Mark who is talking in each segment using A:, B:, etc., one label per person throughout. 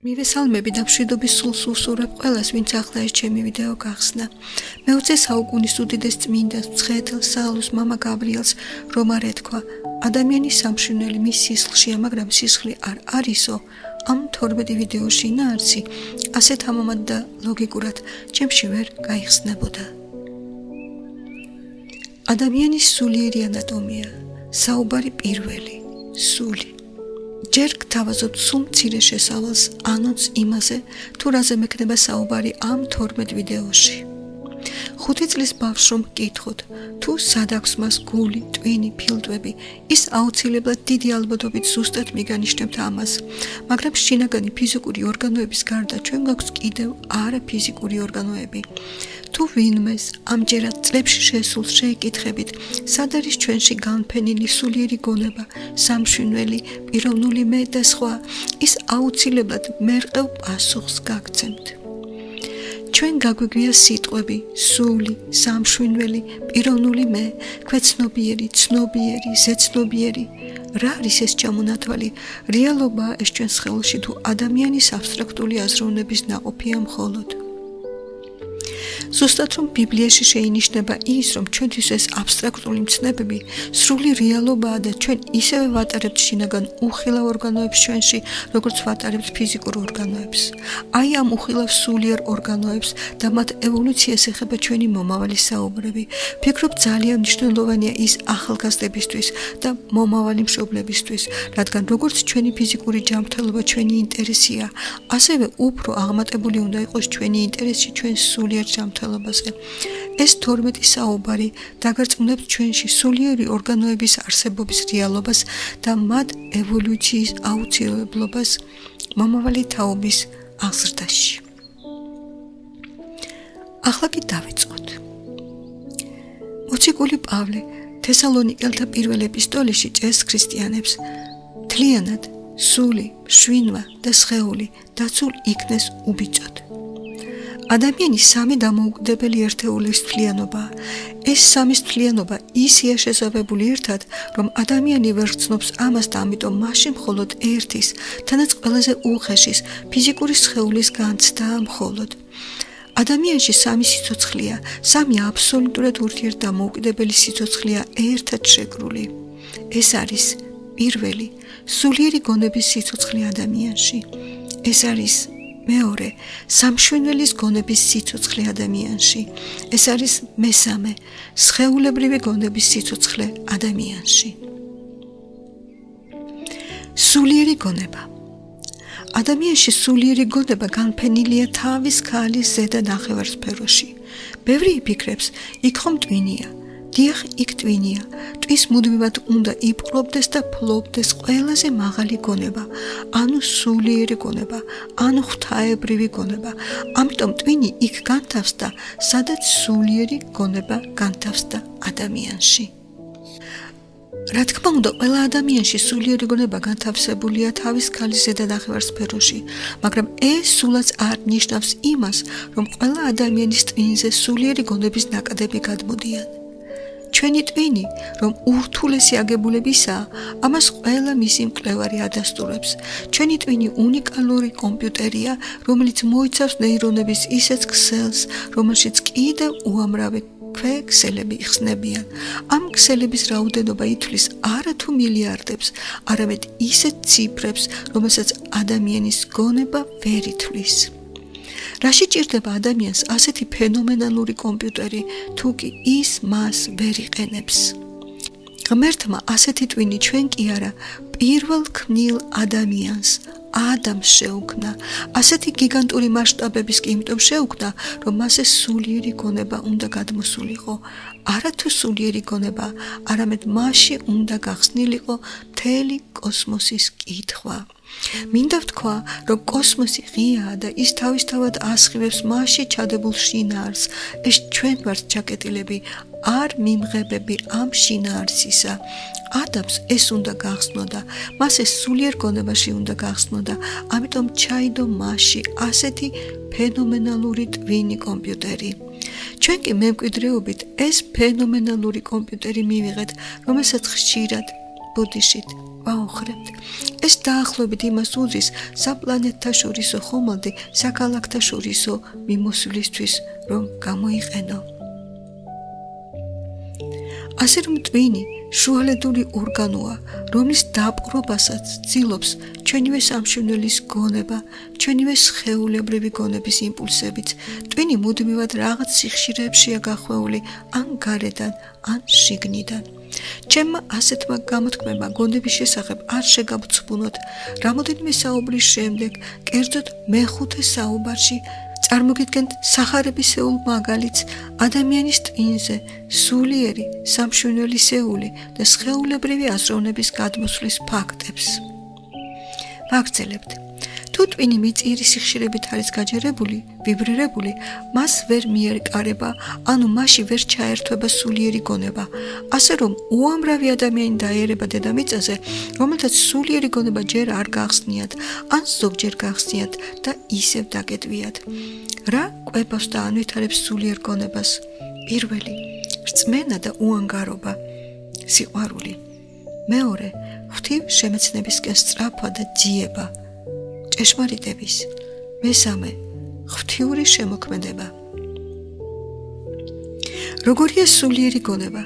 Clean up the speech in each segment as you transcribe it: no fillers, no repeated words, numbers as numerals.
A: მივესალმები და მშვიდობის სულს უსურვებ ყველას, ვინც ახლა ეს ჩემი ვიდეო გახსნა. მე-20 საუკუნის უდიდეს წმინდანს, მცხეთელს, საალუს მამა გაბრიელს რომ არ ეთქვა, ადამიანის სამშვენელი მის სისხლშია, მაგრამ სისხლი არ არისო. ამ 12 ვიდეოში ნაარსი ასეთ ამომად და ლოგიკურად ჩემში ვერ გაიხსნებოდა. ადამიანის სულიერი ანატომია, საუბარი პირველი, სული. ჯერ გთავაზობთ სულ მცირე შესავალს, ანონს იმაზე, თუ რაზე მექნება საუბარი ამ 12 ვიდეოში. 5 წლის ბავშვს რომ გკითხოთ, თუ სად აქვს მას გული, ტვინი, ფილტვები, ის აუცილებლად დიდი ალბათობით ზუსტად მიგანიშნებთ ამას. მაგრამ შინაგანი ფიზიკური ორგანოების გარდა ჩვენ გვაქვს კიდევ არაფიზიკური ორგანოები. თუ ვინმეს ამჯერად წლებში შესულს შეეკითხებით, სად არის ჩვენში განფენილი სულიერი გონება, სამშვენელი, პიროვნული მე და სხვა, ის აუცილებლად მერყევ პასუხს გაგცემთ. ჩვენ გაგვიგვია სიტყვები, სული, სამშვენელი, პიროვნული მე, ქვეცნობიერი, ცნობიერი, ზეცნობიერი. რა არის ეს ჩამონათვალი? რეალობაა ეს ჩვენ სხეულში თუ ადამიანის აბსტრაქტული აზროვნების ნაყოფია მხოლოდ? ზუსტად რომ ბიბლიაში შეინიშნება ის, რომ ჩვენთვის ეს აბსტრაქტული მცნებები სრული რეალობაა და ჩვენ ისევე ვატარებთ შინაგან უხილავ ორგანოებს ჩვენში, როგორც ვატარებთ ფიზიკურ ორგანოებს. აი ამ უხილავ სულიერ ორგანოებს და მათ ევოლუციას ეხება ჩვენი მომავალი საუბრები. ფიქრობ ძალიან მნიშვნელოვანია ის ახალგაზრდებისთვის და მომავალი მშობლებისთვის, რადგან როგორც ჩვენი ფიზიკური ჯანმრთელობა ჩვენი ინტერესია, ასევე უფრო აღმატებული უნდა იყოს ჩვენი ინტერესი ჩვენ სულიერ ჯანმრთელობაზე. ეს 12 საუბარი დაგარწმუნებს ჩვენში სულიერი ორგანოების არსებობის რეალობას და მათ ევოლუციის აუცილებლობას მომავალი თაობის აღზრდაში. ახლა კი დავიწყოთ. მოციქული პავლე თესალონიკელთა პირველ ეპისტოლეში წერს ქრისტიანებს: მთლიანად სული, შვინვა და სხეული დაცულ იქნეს უბიძოდ. ადამიანის სამი დამოუკიდებელი ერთეულის მთლიანობაა. ეს სამის მთლიანობა ისეა შესავებული ერთად, რომ ადამიანი ვერ გრძნობს ამას და ამიტომ მასში მხოლოდ ერთის, თანაც ყველაზე უხეშის, ფიზიკური სხეულის განცდაა მხოლოდ. ადამიანში სამი სიცოცხლეა, სამი აბსოლუტურად ურთიერთდამოუკიდებელი სიცოცხლეა ერთად შეკრული. ეს არის პირველი, სულიერი გონების სიცოცხლე ადამიანში. ეს არის მეორე, სამშვენელის გონების სიცოცხლე ადამიანში. ეს არის მესამე, სხეულებრივი გონების სიცოცხლე ადამიანში. სულიერი გონება. ადამიანში სულიერი გონება განფენილია თავის ქალის ზედა ნახევარსფეროში. ბევრი იფიქრებს, იქ ხომ ტვინია. დიახ, იქ ტვინია. ტვის მუდმივად უნდა იპყრობდეს და ფლობდეს ყველაზე მაღალი გონება, ანუ სულიერი გონება, ანუ ღვთაებრივი გონება. ამიტომ ტვინი იქ განთავსდა, სადაც სულიერი გონება განთავსდა ადამიანში. რა თქმა უნდა, ყველა ადამიანში სულიერი გონება განთავსებულია თავის ქალის ზედა ნახევარსფეროში, მაგრამ ეს სულაც არ ნიშნავს იმას, რომ ყველა ადამიანის ტვინზე სულიერი გონების ნაკადები გადმოდიან. ჩვენი ტვინი, რომ ურთულესი აგებულებისაა, ამას ყველა მისი მკვლევარი ადასტურებს. ჩვენი ტვინი უნიკალური კომპიუტერია, რომელიც მოიცავს ნეირონების ისეთ ქსელს, რომელშიც კიდევ უამრავი ქსელები იხსნებიან. ამ ქსელების რაოდენობა ითვლის არა თუ მილიარდებს, არამედ ისეთ ციფრებს, რომელსაც ადამიანის გონება ვერ ითვლის. რაში ჭირდება ადამიანს ასეთი ფენომენალური კომპიუტერი, თუ კი ის მას ვერ იყენებს? ღმერთმა ასეთი ტვინი ჩვენ კი არა, პირველ ქმნილ ადამიანს, ადამს შეუქმნა. ასეთი გიგანტური მასშტაბების კი იმიტომ შეუქმნა, რომ მასზე სულიერი გონება უნდა გადმოსულიყო. არა თუ სულიერი გონება, არამედ მასში უნდა გახსნილიყო მთელი კოსმოსის კითხვა. მინდა ვთქვა, რომ კოსმოსი ღიაა და ის თავისთავად ასხივებს მასში ჩადებულ შინაარსს. ეს ჩვენ ვართ ჩაკეტილები, არ მიმღებები ამ შინაარსისა. ადამს ეს უნდა გახსნოდა, მას ეს სულიერ გონებაში უნდა გახსნოდა, ამიტომ ჩაიდო მასში ასეთი ფენომენალური ტვინი კომპიუტერი. ჩვენ კი მემკვიდრეობით ეს ფენომენალური კომპიუტერი მივიღეთ, რომელსაც ხშირად ბოდიშით ვაოხრებთ. ეს დაახლოებით იმას უძის საპლანეტთა შორისო ხომალდი საქალაქთა შორისო მიმოსვლისთვის, რომ გამოიყენო. ასე რომ ტვინი შუალედური ორგანოა, რომლის დაპყრობასაც ცდილობს ჩვენივე სამშენველის გონება, ჩვენივე სხეულებრივი გონების იმპულსებიც. ტვინი მუდმივად რაღაც სიხშირეებშია გახვეული ან გარედან, ან შიგნიდან. ჩემმა ასეთმა გამოთქმებმა გონების შესახებ არ შეგავწბუნოთ. რამოდენიმე საუბრის შემდეგ, კერძოდ მეხუთე საუბარში წარმოგიდგენთ სახარებისეულ მაგალითს ადამიანის ტვინზე, სულიერი, სამშენველისეული და სხეულებრივი აზროვნების გადმოსვლის ფაქტებს. ვაგრძელებთ. თუ ტვინი მიწიერი სიხშირებით არის გაჯერებული, ვიბრირებული, მას ვერ მიერკარება, ანუ მასში ვერ ჩაერთვება სულიერი გონება. ასე რომ უამრავი ადამიანი დაერება დედამიწაზე, რომელთაც სულიერი გონება ჯერ არ გახსნიათ, ან ზოგჯერ გახსნიათ და ისევ დაგედვიათ. რა კვებავს და ანვითარებს სულიერ გონებას? პირველი, რწმენა და უანგარობა, სიყვარული. მეორე, ღვთივ შემეცნებისკენ სწრაფვა და ძიება, ჭეშმარიტების. მესამე, ღვთიური შემოქმედება. როგორია სულიერი გონება?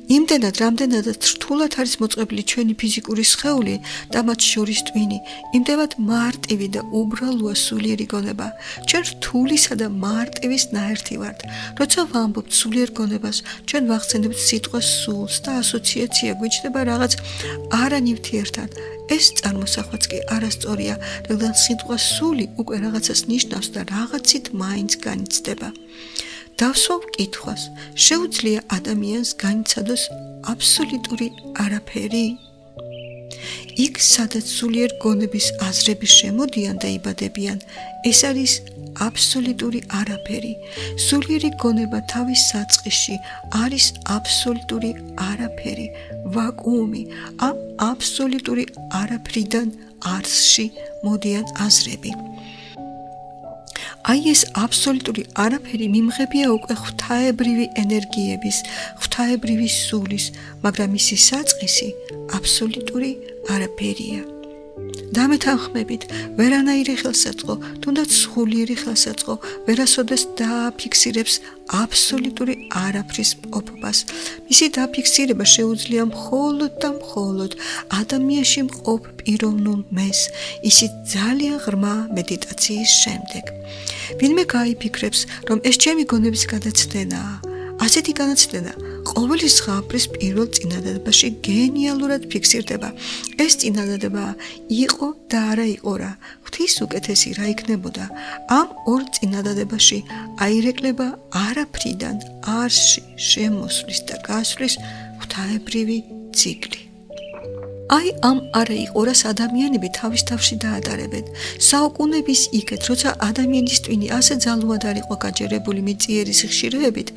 A: იმდენად, რამდენადაც რთულად არის მოწყობილი ჩვენი ფიზიკური სხეული და მათ შორის ტვინი, იმდენად მარტივი და უბრალოა სულიერი გონება. ჩვენ რთულისა და მარტივის ნაერთი ვართ. როცა ვამბობთ სულიერ გონებას, ჩვენ ვახსენებთ სიტყვას სულს და ასოციაცია გვიჩნდება რაღაც არანივთიერთან. ეს წარმოსახვაც კი არასწორია, რადგან სიტყვა სული უკვე რაღაცას ნიშნავს და რაღაცით მაინც განიცდება. დავსვავ კითხვას, შეუძლია ადამიანს განიცადოს აბსოლუტური არაფერი? იქ, სადაც სულიერ გონების აზრები შემოდიან და იბადებიან, ეს არის აბსოლუტური არაფერი. სულიერი გონება თავის საწყისში არის აბსოლუტური არაფერი, ვაკუუმი. ამ აბსოლუტური არაფრიდან არსში მოდიან აზრები. აი ეს აბსოლუტური არაფერი მიმღებია უკვე ღვთაებრივი ენერგიების, ღვთაებრივი სულის, მაგრამ მისი საწყისი აბსოლუტური არაფერია. დამეთანხმებით, ვერანაირი ხელსაწყო, თუნდაც სულიერი ხელსაწყო, ვერასოდეს დააფიქსირებს აბსოლუტური არაფრის მყოფობას. მისი დაფიქსირება შეუძლია მხოლოდ და მხოლოდ ადამიანში მყოფ პიროვნულ მეს, ისიც ძალიან ღრმა მედიტაციის შემდეგ. ვინმე გაიფიქრებს, რომ ეს ჩემი გონების გადაცდენაა. ასეთი განაცდენა ყოველი ზღაპრის პირველ წინადადებაში გენიალურად ფიქსირდება. ეს წინადადება იყო და არა იყო რა, ღვთის უკეთესი რა იქნებოდა. ამ ორ წინადადებაში აირეკლება არაფრიდან არსში შემოსვლის და გასვლის ღვთაებრივი ციკლი. აი ამ არა იყორას ადამიანები თავის თავში დაატარებენ. საუკუნების იქეთ, როცა ადამიანის ტვინი ასე ძალუად არ იყო გაჯერებული მიწიერი სიხშირეებით,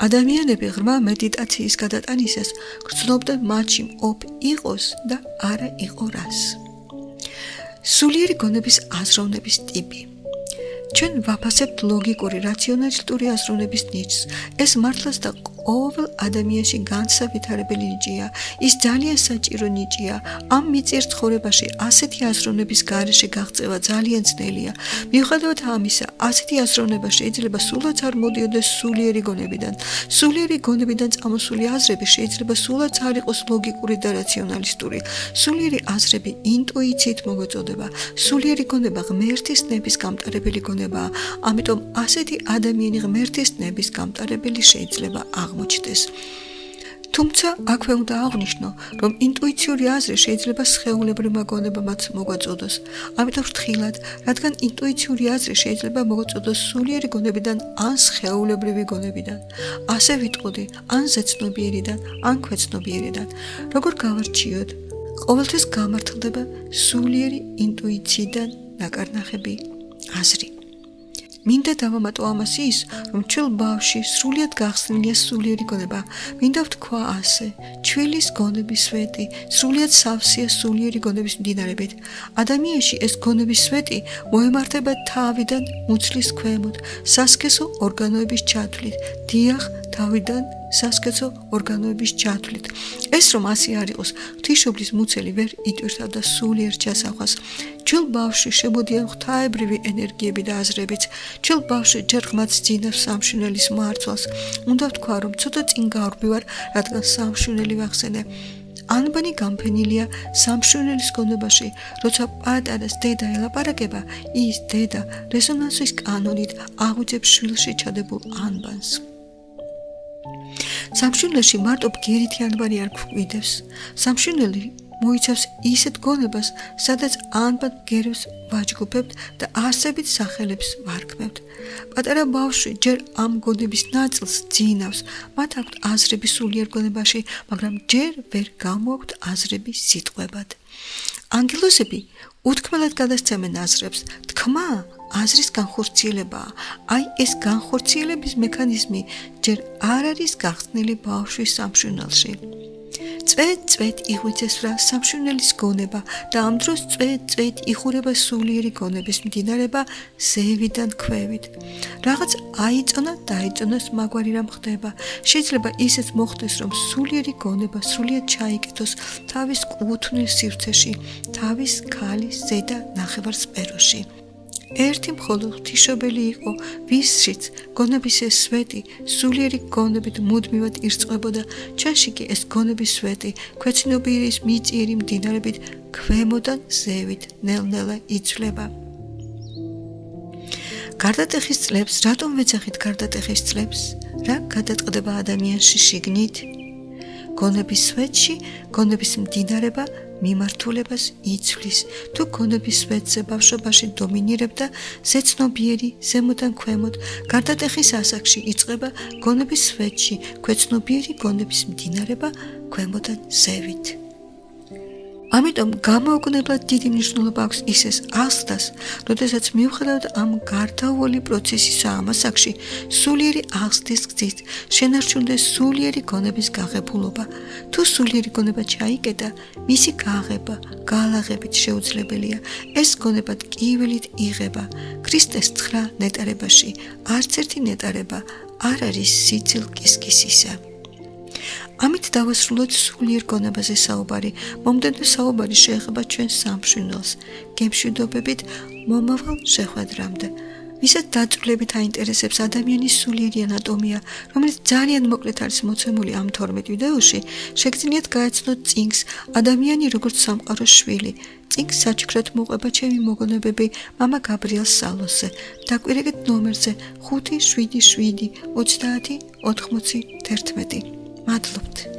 A: ადამიანები ღრმა მედიტაციის გადატანისას გრძნობდნენ მათში მყოფ იყოს და არა იყორას. სულიერი გონების აზროვნების ტიპი. ჩვენ ვაფასებთ ლოგიკური, რაციონალისტური აზროვნების ნიჭს. ეს მართლაც და ყოველ ადამიანში განსავითარებელი ნიჭია. ის ძალიან საჭირო ნიჭია. ამ მიწიერ ცხოვრებაში ასეთი აზროვნების გარეშე გაღწევა ძალიან ძნელია. მიუხედავად ამისა, ასეთი აზროვნება შეიძლება სულაც არ მოდიოდეს სულიერი გონებიდან. სულიერი გონებიდან წამოსული აზრები შეიძლება სულაც არ იყოს ლოგიკური და რაციონალისტური. სულიერი აზრები ინტუიციით მოგვეწოდება. სულიერი გონება ღმერთის ნების გამტარებელი გონებაა. ამიტომ ასეთი ადამიანი ღმერთის ნების გამტარებელი შეიძლება აღმოჩნდეს. თუმცა აქვე უნდა აღვნიშნო, რომ ინტუიციური აზრი შეიძლება სხეულებრივმა გონებამაც მოგვაწოდოს. ამიტომ ფრთხილად, რადგან ინტუიციური აზრი შეიძლება მოგვაწოდოს სულიერი გონებიდან ან სხეულებრივი გონებიდან. ასე ვიტყოდი, ან ზეცნობიერიდან, ან ქვეცნობიერიდან. როგორ გავარჩიოთ? ყოველთვის გამართლდება სულიერი ინტუიციიდან ნაკარნახები აზრი. მინდა დავამატო ამას ის, რომ ჩვენს ბავში სრულიად გახსნილია სულიერი გონება. მინდა ვთქვა ასე, ჩვილის გონების სვეტი სრულიად სავსეა სულიერი გონების მდინარებით. ადამიანში ეს გონების სვეტი მოემართება თავიდან მუცლის ქვემოთ, სასქესო ორგანოების ჩათვლით. დიახ, თავიდან სასქესო ორგანოების ჯათვლით. ეს რომ ასე არ იყოს, ღვთისმშობლის მუცელი ვერ იტვირთავდა სულიერ ჩასახვას. ჯერ ბავშვი შემოდიან ღვთაებრივი ენერგიები და აზრებით. ჯერ ბავშვი ჯერ ღმერთს ძინავს სამშვენელის მარცვალს. უნდა ვთქვა, რომ ცოტა წინ გავრბივარ, რადგან სამშვენელი ვახსენე. ანბანი გამფენილია სამშვენელის გონებაში, როცა პატარას დედა ელაპარაკება, ის დედა რეზონანსის კანონით აღვიძებს შვილში ჩადებულ ანბანს. სამშვენელში მარტო ბგერითი ანბანი არ გვკვიდებს. სამშვენელი მოიცავს ისეთ გონებას, სადაც ანბან ბგერებს ვაჯგუფებთ და არსებით სახელებს ვარქმევთ. პატარა ბავშვი ჯერ ამ გონების ნაწილს ძინავს, მათ აქვთ აზრები სულიერ გონებაში, მაგრამ ჯერ ვერ გამოაქვთ აზრები სიტყვებად. ანგელოზები უთქმელად გადასცემენ აზრებს, თქმა აზრის განხორციელებაა. აი ეს განხორციელების მექანიზმი ჯერ არ არის გახსნილი ბავშვის სამშვენელში. წვეთ იღვიძესვრა სამშვენელის გონება და ამ დროს წვეთ იხურება სულიერი გონების მდინარება ზევიდან ქვევით. რაღაც აიწონა დაიწონას მაგვარი რამ ხდება. შეიძლება ისიც მოხდეს, რომ სულიერი გონება სრულიად ჩაიკეთოს თავის კუთვნილ სივრცეში, თავის ქალის ზედა ნახევარსფეროში. ერთი მხოლოდ ღვთისმშობელი იყო, ვისშიც გონების ეს სვეტი სულიერი გონებით მუდმივად ირწყვებოდა. ჩვენში კი ეს გონების სვეტი ქვეცნობიერის მიწიერი მდინარებით ქვემოდან ზევით ნელ-ნელა იცვლება. გარდატეხის წლებს, რატომ ვეძახით გარდატეხის წლებს? რა გადაწყდება ადამიანში შიგნით? გონების სვეტში გონების მდინარება მიმართულებას იცვლის. თუ გონების სვეტზე ბავშვობაში დომინირებდა ზეცნობიერი ზემოდან ქვემოთ, გარდატეხის ასაკში იწყება გონების სვეტში ქვეცნობიერი გონების მდინარება ქვემოდან ზევით. ამიტომ გამოუგნებლად დიდი მნიშვნელობა აქვს ისეს აღსდას, როდესაც მიუხედავად ამ გარდაუვალი პროცესისა ამ ასაკში სულიერი აღსდის გზით შენარჩუნდეს სულიერი გონების გაღებულობა. თუ სულიერი გონება ჩაიკეტა, მისი გაღება გალაღებით შეუძლებელია. ეს გონება ტკივილით იღება. ქრისტეს 9 ნეტარებაში არც ერთი ნეტარება არ არის სიცილ კისკისისა. ამით დავასრულოთ სულიერ გონებაზე საუბარი. მომდევნო საუბარი შეეხება ჩვენ სამშვენელს, გემშვიდობებით მომავალ შეხვედრამდე. ვისაც დაწვრილებით აინტერესებს ადამიანის სულიერი ანატომია, რომელიც ძალიან მოკლედ არის მოცემული ამ 12 ვიდეოში, შეგძლიათ გაეცნოთ წიგნს ადამიანი როგორც სამყაროს შვილი. წიგნს საჩუქრად მოყვება ჩემი მოგონებები მამა გაბრიელ სალოსზე. დაკვირეგეთ ნომერზე 577 30 91. მადლობთ.